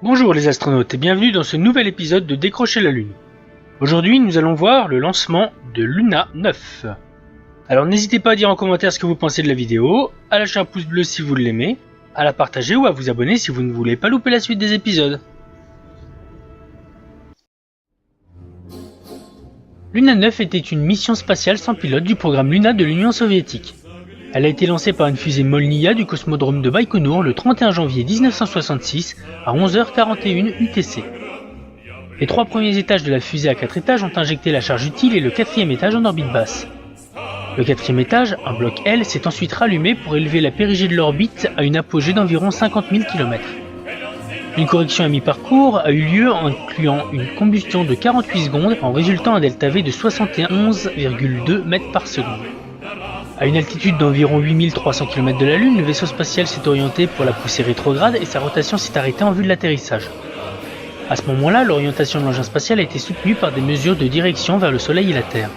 Bonjour les astronautes et bienvenue dans ce nouvel épisode de Décrocher la Lune. Aujourd'hui nous allons voir le lancement de Luna 9. Alors n'hésitez pas à dire en commentaire ce que vous pensez de la vidéo, à lâcher un pouce bleu si vous l'aimez, à la partager ou à vous abonner si vous ne voulez pas louper la suite des épisodes. Luna 9 était une mission spatiale sans pilote du programme Luna de l'Union soviétique. Elle a été lancée par une fusée Molniya du cosmodrome de Baïkonour le 31 janvier 1966 à 11h41 UTC. Les 3 premiers étages de la fusée à 4 étages ont injecté la charge utile et le 4e étage en orbite basse. Le 4e étage, un bloc L, s'est ensuite rallumé pour élever la périgée de l'orbite à une apogée d'environ 50 000 km. Une correction à mi-parcours a eu lieu incluant une combustion de 48 secondes en résultant un delta V de 71,2 mètres par seconde. À une altitude d'environ 8300 km de la Lune, le vaisseau spatial s'est orienté pour la poussée rétrograde et sa rotation s'est arrêtée en vue de l'atterrissage. À ce moment-là, l'orientation de l'engin spatial a été soutenue par des mesures de direction vers le Soleil et la Terre.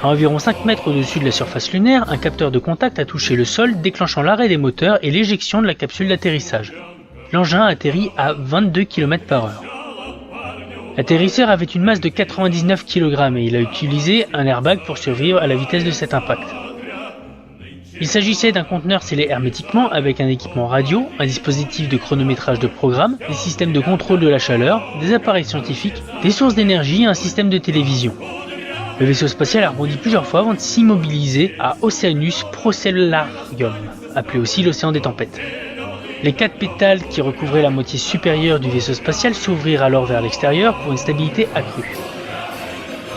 À environ 5 mètres au-dessus de la surface lunaire, un capteur de contact a touché le sol, déclenchant l'arrêt des moteurs et l'éjection de la capsule d'atterrissage. L'engin atterrit à 22 km/h. L'atterrisseur avait une masse de 99 kg et il a utilisé un airbag pour survivre à la vitesse de cet impact. Il s'agissait d'un conteneur scellé hermétiquement avec un équipement radio, un dispositif de chronométrage de programme, des systèmes de contrôle de la chaleur, des appareils scientifiques, des sources d'énergie et un système de télévision. Le vaisseau spatial a rebondi plusieurs fois avant de s'immobiliser à Oceanus Procellarum, appelé aussi l'océan des tempêtes. Les 4 pétales qui recouvraient la moitié supérieure du vaisseau spatial s'ouvrirent alors vers l'extérieur pour une stabilité accrue.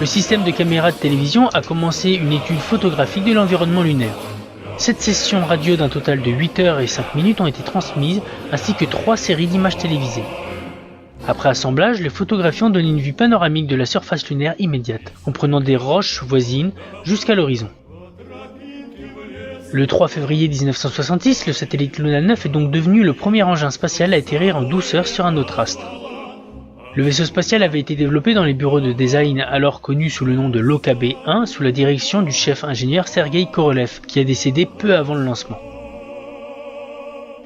Le système de caméra de télévision a commencé une étude photographique de l'environnement lunaire. 7 sessions radio d'un total de 8 heures et 5 minutes ont été transmises, ainsi que 3 séries d'images télévisées. Après assemblage, les photographies ont donné une vue panoramique de la surface lunaire immédiate, comprenant des roches voisines jusqu'à l'horizon. Le 3 février 1966, le satellite Luna 9 est donc devenu le premier engin spatial à atterrir en douceur sur un autre astre. Le vaisseau spatial avait été développé dans les bureaux de design alors connus sous le nom de l'OKB-1 sous la direction du chef ingénieur Sergei Korolev, qui a décédé peu avant le lancement.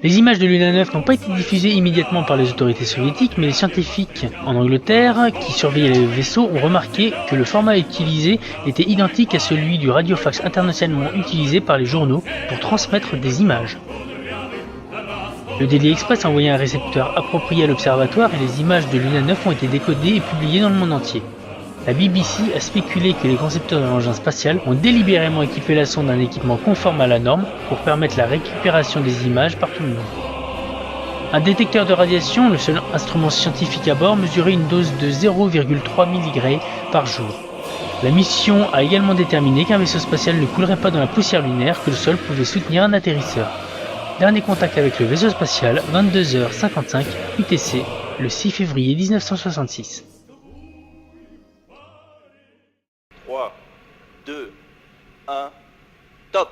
Les images de Luna 9 n'ont pas été diffusées immédiatement par les autorités soviétiques, mais les scientifiques en Angleterre qui surveillaient le vaisseau ont remarqué que le format utilisé était identique à celui du radiofax internationalement utilisé par les journaux pour transmettre des images. Le Daily Express a envoyé un récepteur approprié à l'observatoire et les images de Luna 9 ont été décodées et publiées dans le monde entier. La BBC a spéculé que les concepteurs de l'engin spatial ont délibérément équipé la sonde d'un équipement conforme à la norme pour permettre la récupération des images par tout le monde. Un détecteur de radiation, le seul instrument scientifique à bord, mesurait une dose de 0,3 mg par jour. La mission a également déterminé qu'un vaisseau spatial ne coulerait pas dans la poussière lunaire, que le sol pouvait soutenir un atterrisseur. Dernier contact avec le vaisseau spatial, 22h55 UTC, le 6 février 1966. 3, 2, 1, top!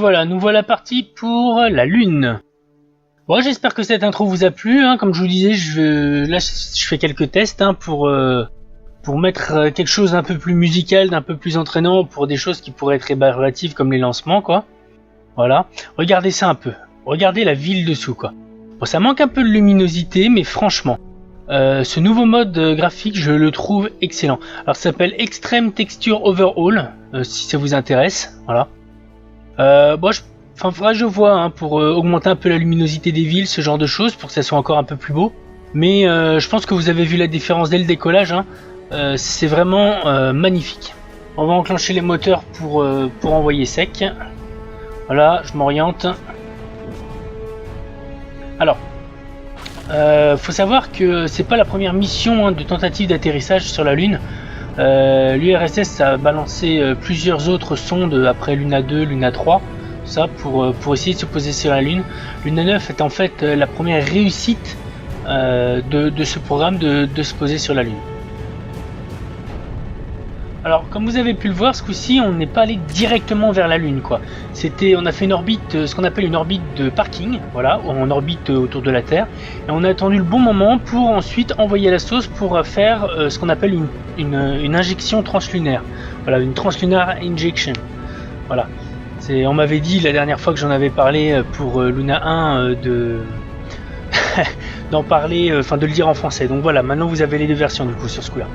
voilà, nous voilà partis pour la Lune. Bon, j'espère que cette intro vous a plu, hein. Comme je vous disais, là je fais quelques tests hein, pour mettre quelque chose d'un peu plus musical, d'un peu plus entraînant, pour des choses qui pourraient être rébarbatives comme les lancements, quoi. Voilà, regardez ça un peu, regardez la ville dessous, quoi. Bon, ça manque un peu de luminosité, mais franchement, ce nouveau mode graphique, je le trouve excellent. Alors, ça s'appelle Extreme Texture Overhaul, si ça vous intéresse, voilà. Bon, faudra que je vois hein, pour augmenter un peu la luminosité des villes, ce genre de choses, pour que ça soit encore un peu plus beau. Mais je pense que vous avez vu la différence dès le décollage, hein. C'est vraiment magnifique. On va enclencher les moteurs pour envoyer sec. Voilà, je m'oriente. Alors, faut savoir que c'est pas la première mission hein, de tentative d'atterrissage sur la Lune. L'URSS a balancé plusieurs autres sondes après Luna 2, Luna 3, ça pour essayer de se poser sur la Lune. Luna 9 est en fait la première réussite de ce programme de se poser sur la Lune. Alors, comme vous avez pu le voir, ce coup-ci, on n'est pas allé directement vers la Lune, quoi. On a fait une orbite, ce qu'on appelle une orbite de parking, voilà, en orbite autour de la Terre, et on a attendu le bon moment pour ensuite envoyer la sauce pour faire ce qu'on appelle une injection translunaire. Voilà, une translunar injection. Voilà. On m'avait dit la dernière fois que j'en avais parlé pour Luna 1 d'en parler, enfin de le dire en français. Donc voilà, maintenant vous avez les deux versions du coup sur ce coup-là.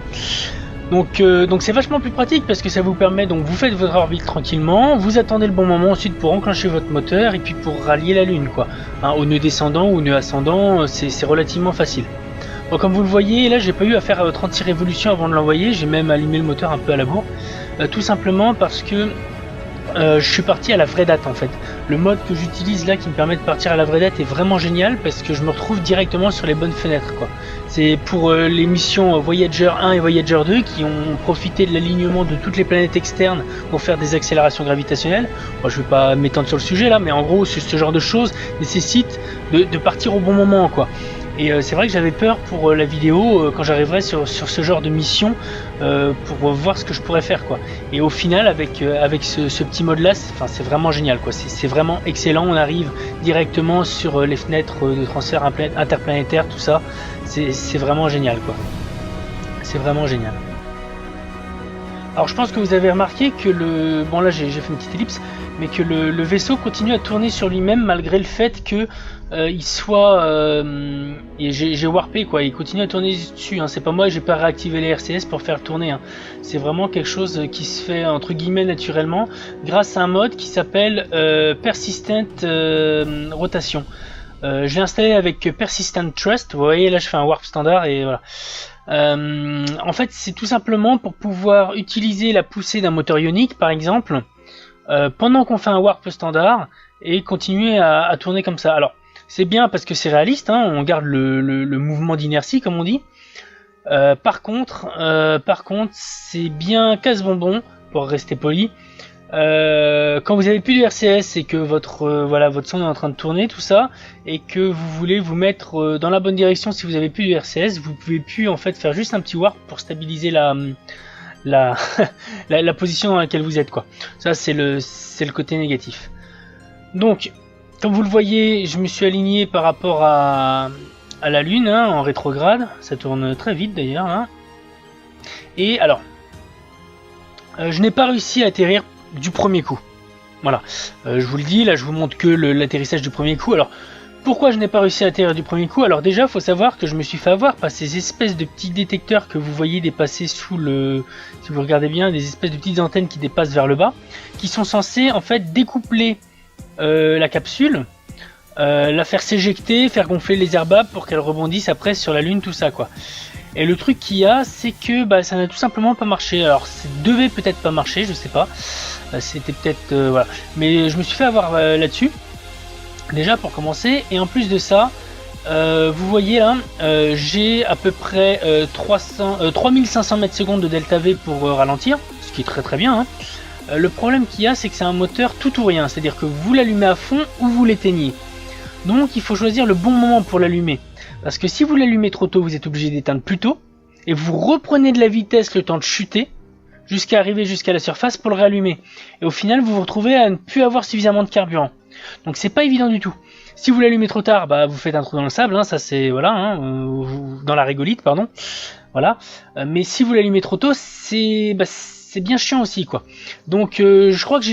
Donc c'est vachement plus pratique parce que ça vous permet, donc vous faites votre orbite tranquillement, vous attendez le bon moment ensuite pour enclencher votre moteur et puis pour rallier la Lune, quoi. Hein, au nœud descendant ou au nœud ascendant, c'est relativement facile. Bon, comme vous le voyez, là j'ai pas eu à faire 36 révolutions avant de l'envoyer, j'ai même allumé le moteur un peu à la bourre, tout simplement parce que je suis parti à la vraie date en fait. Le mode que j'utilise là qui me permet de partir à la vraie date est vraiment génial parce que je me retrouve directement sur les bonnes fenêtres, quoi. C'est pour les missions Voyager 1 et Voyager 2 qui ont profité de l'alignement de toutes les planètes externes pour faire des accélérations gravitationnelles. Moi, je vais pas m'étendre sur le sujet là, mais en gros ce genre de choses nécessite de partir au bon moment, quoi. Et c'est vrai que j'avais peur pour la vidéo quand j'arriverai sur ce genre de mission pour voir ce que je pourrais faire, quoi. Et au final avec ce petit mode là, c'est vraiment génial, quoi. C'est vraiment excellent. On arrive directement sur les fenêtres de transfert interplanétaire, tout ça. C'est vraiment génial, quoi. C'est vraiment génial. Alors je pense que vous avez remarqué que bon là j'ai fait une petite ellipse, mais que le vaisseau continue à tourner sur lui-même malgré le fait que il soit et j'ai warpé, quoi. Il continue à tourner dessus, hein. C'est pas moi, j'ai pas réactivé les RCS pour faire tourner, hein. C'est vraiment quelque chose qui se fait entre guillemets naturellement grâce à un mode qui s'appelle Persistent Rotation. Je l'ai installé avec Persistent Thrust. Vous voyez là je fais un warp standard et voilà. En fait c'est tout simplement pour pouvoir utiliser la poussée d'un moteur ionique par exemple pendant qu'on fait un warp standard et continuer à tourner comme ça. Alors c'est bien parce que c'est réaliste, hein, on garde le mouvement d'inertie comme on dit. Par contre c'est bien casse-bonbon pour rester poli. Quand vous avez plus de RCS et que votre sonde est en train de tourner tout ça et que vous voulez vous mettre dans la bonne direction, si vous avez plus de RCS, vous pouvez plus en fait faire juste un petit warp pour stabiliser la position dans laquelle vous êtes, quoi. Ça c'est le côté négatif. Donc comme vous le voyez, je me suis aligné par rapport à la Lune, hein, en rétrograde. Ça tourne très vite d'ailleurs, hein. Et alors je n'ai pas réussi à atterrir du premier coup. Voilà, je vous le dis, là je vous montre que l'atterrissage du premier coup. Alors pourquoi je n'ai pas réussi à atterrir du premier coup? Alors déjà faut savoir que je me suis fait avoir par ces espèces de petits détecteurs que vous voyez dépasser sous si vous regardez bien, des espèces de petites antennes qui dépassent vers le bas, qui sont censées en fait découpler la capsule, la faire s'éjecter, faire gonfler les airbags pour qu'elle rebondisse après sur la Lune, tout ça, quoi. Et le truc qu'il y a, c'est que ça n'a tout simplement pas marché. Alors ça devait peut-être pas marcher, je sais pas. C'était peut-être voilà. Mais je me suis fait avoir là-dessus. Déjà pour commencer. Et en plus de ça, vous voyez là, j'ai à peu près 3500 mètres secondes de delta V pour ralentir, ce qui est très très bien, hein. Le problème qu'il y a, c'est que c'est un moteur tout ou rien. C'est-à-dire que vous l'allumez à fond ou vous l'éteignez. Donc il faut choisir le bon moment pour l'allumer. Parce que si vous l'allumez trop tôt, vous êtes obligé d'éteindre plus tôt. Et vous reprenez de la vitesse le temps de chuter. jusqu'à arriver jusqu'à la surface pour le rallumer. Et au final, vous vous retrouvez à ne plus avoir suffisamment de carburant. Donc c'est pas évident du tout. Si vous l'allumez trop tard, bah vous faites un trou dans le sable, hein, ça c'est voilà, dans la régolithe, pardon. Voilà. Mais si vous l'allumez trop tôt, c'est bien chiant aussi, quoi. Donc je crois que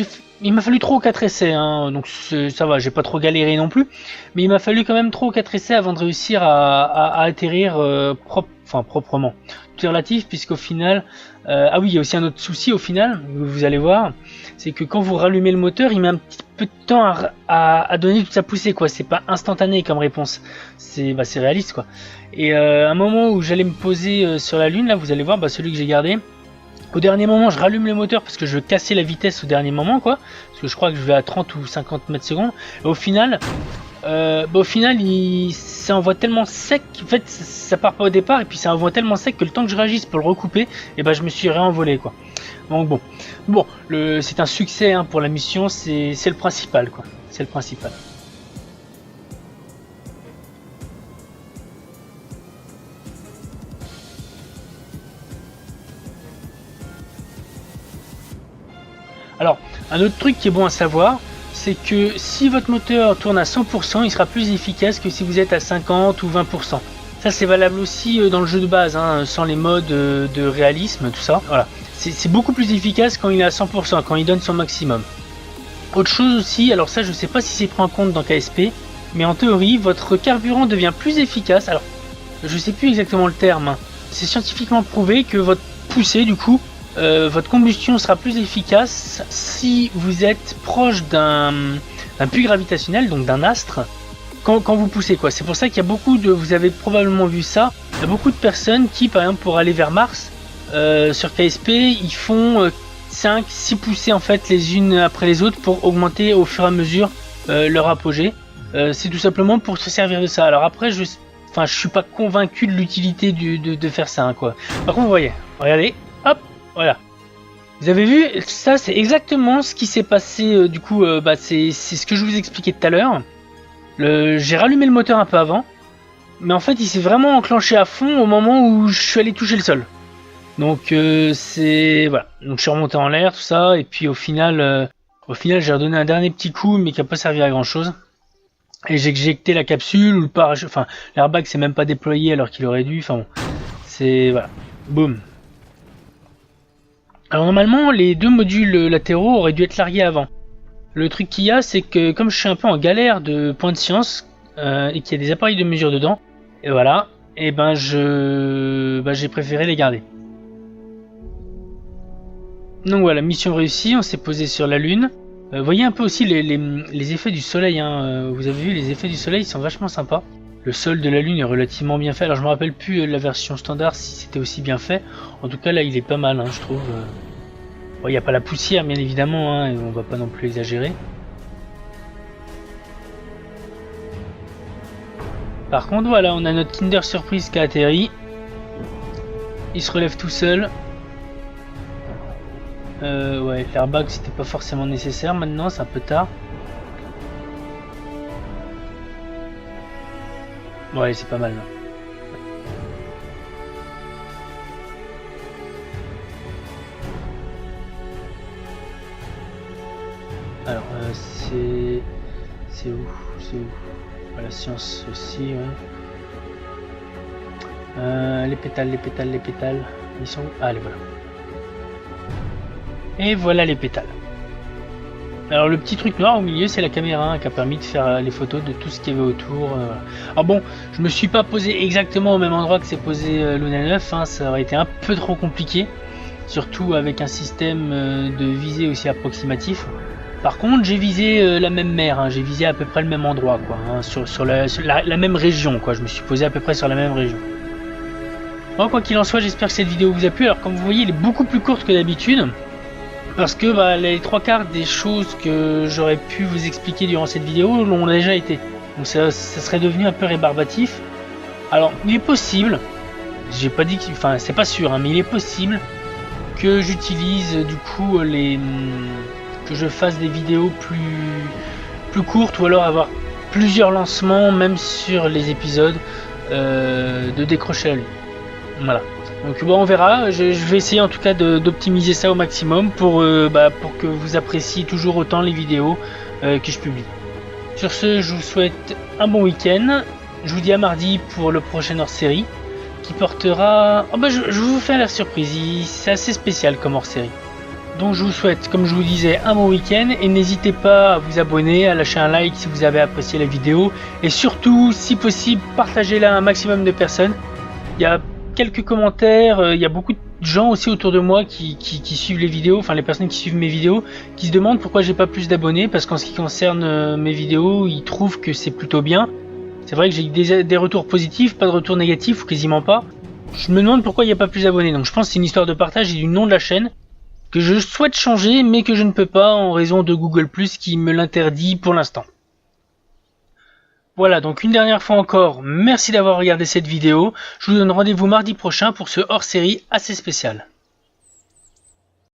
il m'a fallu 3 ou 4 essais, hein, donc ça va, j'ai pas trop galéré non plus, mais il m'a fallu quand même 3 ou 4 essais avant de réussir à atterrir proprement. Tout est relatif, puisqu'au final, ah oui, il y a aussi un autre souci au final, vous allez voir, c'est que quand vous rallumez le moteur, il met un petit peu de temps à donner toute sa poussée, quoi. C'est pas instantané comme réponse, c'est réaliste, quoi. Et à un moment où j'allais me poser sur la lune, là, vous allez voir, celui que j'ai gardé. Au dernier moment, je rallume le moteur parce que je veux casser la vitesse au dernier moment, quoi. Parce que je crois que je vais à 30 ou 50 mètres secondes. Et au final, ça envoie tellement sec. En fait, ça part pas au départ et puis ça envoie tellement sec que le temps que je réagisse pour le recouper, et je me suis réenvolé, quoi. Donc bon, c'est un succès, hein, pour la mission. C'est le principal, quoi. C'est le principal. Alors, un autre truc qui est bon à savoir, c'est que si votre moteur tourne à 100%, il sera plus efficace que si vous êtes à 50 ou 20%. Ça, c'est valable aussi dans le jeu de base, hein, sans les modes de réalisme, tout ça. Voilà, c'est beaucoup plus efficace quand il est à 100%, quand il donne son maximum. Autre chose aussi, alors ça, je sais pas si c'est pris en compte dans KSP, mais en théorie, votre carburant devient plus efficace. Alors, je sais plus exactement le terme, hein. C'est scientifiquement prouvé que votre poussée, du coup, votre combustion sera plus efficace si vous êtes proche d'un puits gravitationnel, donc d'un astre, quand vous poussez, quoi. C'est pour ça qu'il y a vous avez probablement vu ça, il y a beaucoup de personnes qui, par exemple, pour aller vers Mars, sur KSP, ils font 5-6 poussées en fait les unes après les autres pour augmenter au fur et à mesure leur apogée. C'est tout simplement pour se servir de ça. Alors après, je suis pas convaincu de l'utilité de faire ça, hein, quoi. Par contre, vous voyez, regardez, hop. Voilà. Vous avez vu, ça c'est exactement ce qui s'est passé, du coup, c'est ce que je vous expliquais tout à l'heure. J'ai rallumé le moteur un peu avant, mais en fait il s'est vraiment enclenché à fond au moment où je suis allé toucher le sol. Donc voilà. Donc je suis remonté en l'air, tout ça, et puis au final j'ai redonné un dernier petit coup, mais qui n'a pas servi à grand chose. Et j'ai éjecté la capsule, ou le parachute, l'airbag s'est même pas déployé alors qu'il aurait dû, c'est, voilà, boum. Alors normalement, les deux modules latéraux auraient dû être largués avant. Le truc qu'il y a, c'est que comme je suis un peu en galère de points de science, et qu'il y a des appareils de mesure dedans, et voilà, et j'ai préféré les garder. Donc voilà, mission réussie, on s'est posé sur la Lune. Voyez un peu aussi les effets du soleil, hein. Vous avez vu, les effets du soleil sont vachement sympas. Le sol de la Lune est relativement bien fait. Alors je me rappelle plus la version standard si c'était aussi bien fait. En tout cas là il est pas mal, hein, je trouve. Bon, il n'y a pas la poussière bien évidemment, hein, et on va pas non plus exagérer. Par contre voilà, on a notre Kinder Surprise qui a atterri. Il se relève tout seul. Ouais, l'airbag c'était pas forcément nécessaire maintenant, c'est un peu tard. Ouais, c'est pas mal là. Alors, c'est où? La science aussi, ouais. Les pétales. Ils sont où? Ah, allez, voilà. Et voilà les pétales. Alors le petit truc noir au milieu, c'est la caméra, hein, qui a permis de faire les photos de tout ce qu'il y avait autour. Alors bon, je me suis pas posé exactement au même endroit que s'est posé Luna 9, hein, ça aurait été un peu trop compliqué, surtout avec un système de visée aussi approximatif. Par contre, j'ai visé la même mer, hein, j'ai visé à peu près le même endroit, quoi, hein, sur la même région, quoi. Je me suis posé à peu près sur la même région. Bon, quoi qu'il en soit, j'espère que cette vidéo vous a plu. Alors comme vous voyez, elle est beaucoup plus courte que d'habitude. Parce que les 3/4 des choses que j'aurais pu vous expliquer durant cette vidéo l'ont déjà été. Donc ça serait devenu un peu rébarbatif. Alors il est possible, j'ai pas dit que, c'est pas sûr, hein, mais il est possible que j'utilise du coup que je fasse des vidéos plus courtes, ou alors avoir plusieurs lancements même sur les épisodes de Décrocher la Lune. Voilà. Donc bon, on verra. Je vais essayer en tout cas d'optimiser ça au maximum pour que vous appréciez toujours autant les vidéos que je publie. Sur ce, je vous souhaite un bon week-end. Je vous dis à mardi pour le prochain hors-série qui portera... je vous fais la surprise, c'est assez spécial comme hors-série. Donc je vous souhaite, comme je vous disais, un bon week-end et n'hésitez pas à vous abonner, à lâcher un like si vous avez apprécié la vidéo et surtout, si possible, partagez-la à un maximum de personnes. Il y a quelques commentaires, il y a beaucoup de gens aussi autour de moi qui suivent les vidéos, enfin les personnes qui suivent mes vidéos, qui se demandent pourquoi j'ai pas plus d'abonnés, parce qu'en ce qui concerne mes vidéos, ils trouvent que c'est plutôt bien. C'est vrai que j'ai eu des retours positifs, pas de retours négatifs, ou quasiment pas. Je me demande pourquoi il n'y a pas plus d'abonnés, donc je pense que c'est une histoire de partage et du nom de la chaîne, que je souhaite changer, mais que je ne peux pas en raison de Google+, qui me l'interdit pour l'instant. Voilà, donc une dernière fois encore, merci d'avoir regardé cette vidéo. Je vous donne rendez-vous mardi prochain pour ce hors-série assez spécial.